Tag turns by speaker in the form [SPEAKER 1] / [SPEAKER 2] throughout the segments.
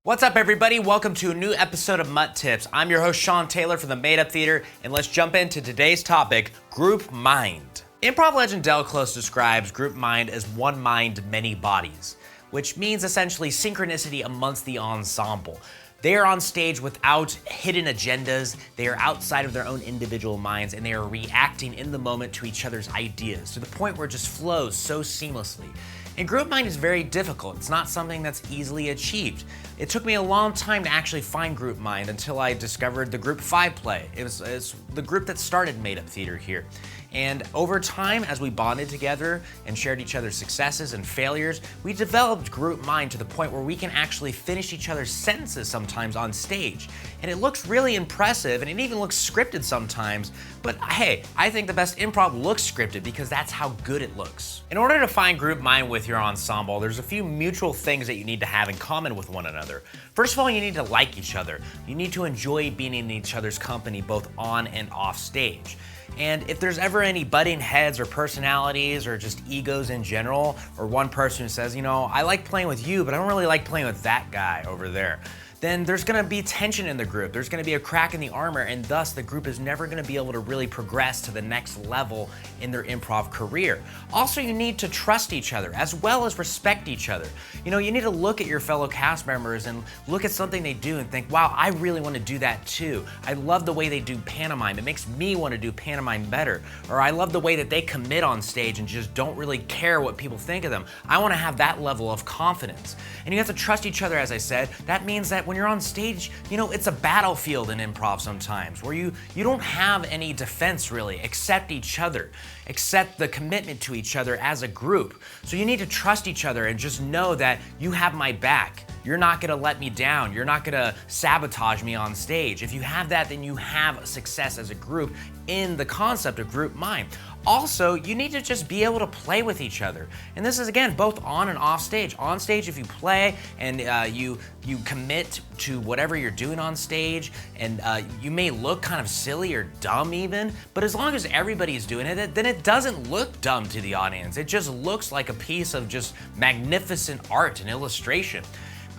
[SPEAKER 1] What's up, everybody? Welcome to a new episode of MUT Tips. I'm your host, Sean Taylor from the Made Up Theater, and let's jump into today's topic, Groupmind. Improv legend Del Close describes Groupmind as one mind, many bodies, which means essentially synchronicity amongst the ensemble. They are on stage without hidden agendas, they are outside of their own individual minds, and they are reacting in the moment to each other's ideas, to the point where it just flows so seamlessly. And Groupmind is very difficult. It's not something that's easily achieved. It took me a long time to actually find Groupmind until I discovered the Group 5 play. It's the group that started Made Up Theater here. And over time, as we bonded together and shared each other's successes and failures, we developed Groupmind to the point where we can actually finish each other's sentences sometimes on stage. And it looks really impressive, and it even looks scripted sometimes, but hey, I think the best improv looks scripted because that's how good it looks. In order to find Groupmind with your ensemble, there's a few mutual things that you need to have in common with one another. First of all, you need to like each other. You need to enjoy being in each other's company both on and off stage. And if there's ever any butting heads or personalities or just egos in general, or one person who says, you know, I like playing with you, but I don't really like playing with that guy over there, then there's gonna be tension in the group. There's gonna be a crack in the armor, and thus the group is never gonna be able to really progress to the next level in their improv career. Also, you need to trust each other as well as respect each other. You know, you need to look at your fellow cast members and look at something they do and think, wow, I really wanna do that too. I love the way they do pantomime. It makes me wanna do pantomime better. Or I love the way that they commit on stage and just don't really care what people think of them. I wanna have that level of confidence. And you have to trust each other, as I said. That means that when you're on stage, you know, it's a battlefield in improv sometimes where you don't have any defense really, except each other, except the commitment to each other as a group. So you need to trust each other and just know that you have my back. You're not gonna let me down. You're not gonna sabotage me on stage. If you have that, then you have success as a group in the concept of Groupmind. Also, you need to just be able to play with each other. And this is, again, both on and off stage. On stage, if you play and you commit to whatever you're doing on stage, and you may look kind of silly or dumb even, but as long as everybody's doing it, then it doesn't look dumb to the audience. It just looks like a piece of just magnificent art and illustration.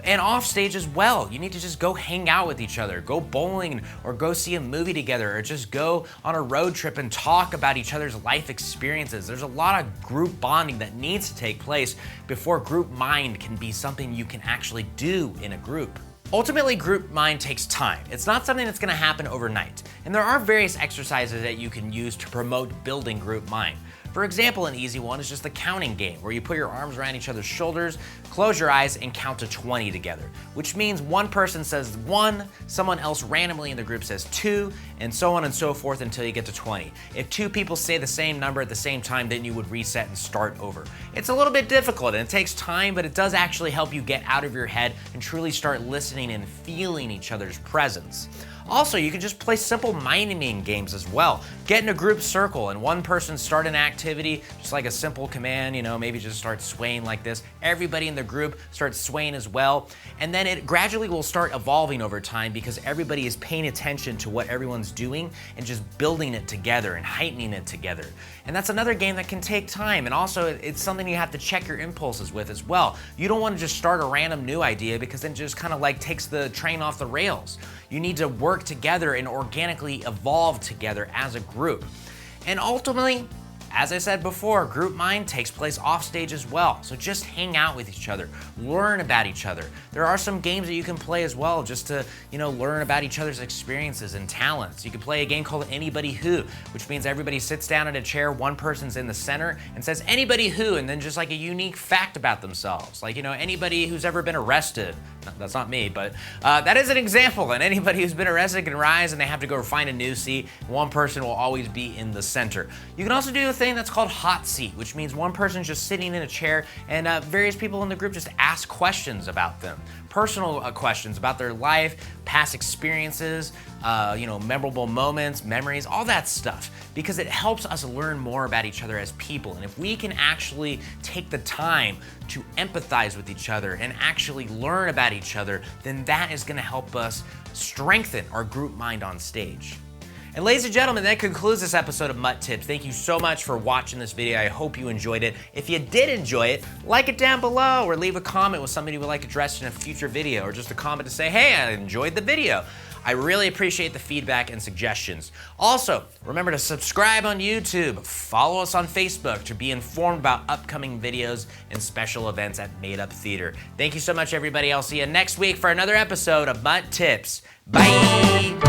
[SPEAKER 1] And off stage as well, you need to just go hang out with each other, go bowling or go see a movie together, or just go on a road trip and talk about each other's life experiences. There's a lot of group bonding that needs to take place before Groupmind can be something you can actually do in a group. Ultimately, Groupmind takes time. It's not something that's gonna happen overnight. And there are various exercises that you can use to promote building Groupmind. For example, an easy one is just the counting game, where you put your arms around each other's shoulders, close your eyes, and count to 20 together, which means one person says 1, someone else randomly in the group says 2, and so on and so forth until you get to 20. If 2 people say the same number at the same time, then you would reset and start over. It's a little bit difficult and it takes time, but it does actually help you get out of your head and truly start listening and feeling each other's presence. Also, you can just play simple minding games as well. Get in a group circle and one person start an activity, just like a simple command, you know, maybe just start swaying like this. Everybody in the group starts swaying as well. And then it gradually will start evolving over time because everybody is paying attention to what everyone's doing and just building it together and heightening it together. And that's another game that can take time. And also, it's something you have to check your impulses with as well. You don't want to just start a random new idea because then it just kind of like takes the train off the rails. You need to work together and organically evolve together as a group. And ultimately, as I said before, Groupmind takes place off stage as well. So just hang out with each other, learn about each other. There are some games that you can play as well just to, you know, learn about each other's experiences and talents. You can play a game called Anybody Who, which means everybody sits down in a chair, one person's in the center and says anybody who, and then just like a unique fact about themselves. Like, you know, anybody who's ever been arrested. That's not me, but that is an example. And anybody who's been arrested can rise and they have to go find a new seat. One person will always be in the center. You can also do a thing that's called Hotseat, which means one person's just sitting in a chair and various people in the group just ask questions about them. Personal questions about their life, past experiences, you know, memorable moments, memories, all that stuff, because it helps us learn more about each other as people. And if we can actually take the time to empathize with each other and actually learn about each other, then that is gonna help us strengthen our group mind on stage. And ladies and gentlemen, that concludes this episode of MUT Tips. Thank you so much for watching this video. I hope you enjoyed it. If you did enjoy it, like it down below or leave a comment with somebody you would like addressed in a future video, or just a comment to say, hey, I enjoyed the video. I really appreciate the feedback and suggestions. Also, remember to subscribe on YouTube, follow us on Facebook to be informed about upcoming videos and special events at Made Up Theater. Thank you so much, everybody. I'll see you next week for another episode of MUT Tips. Bye.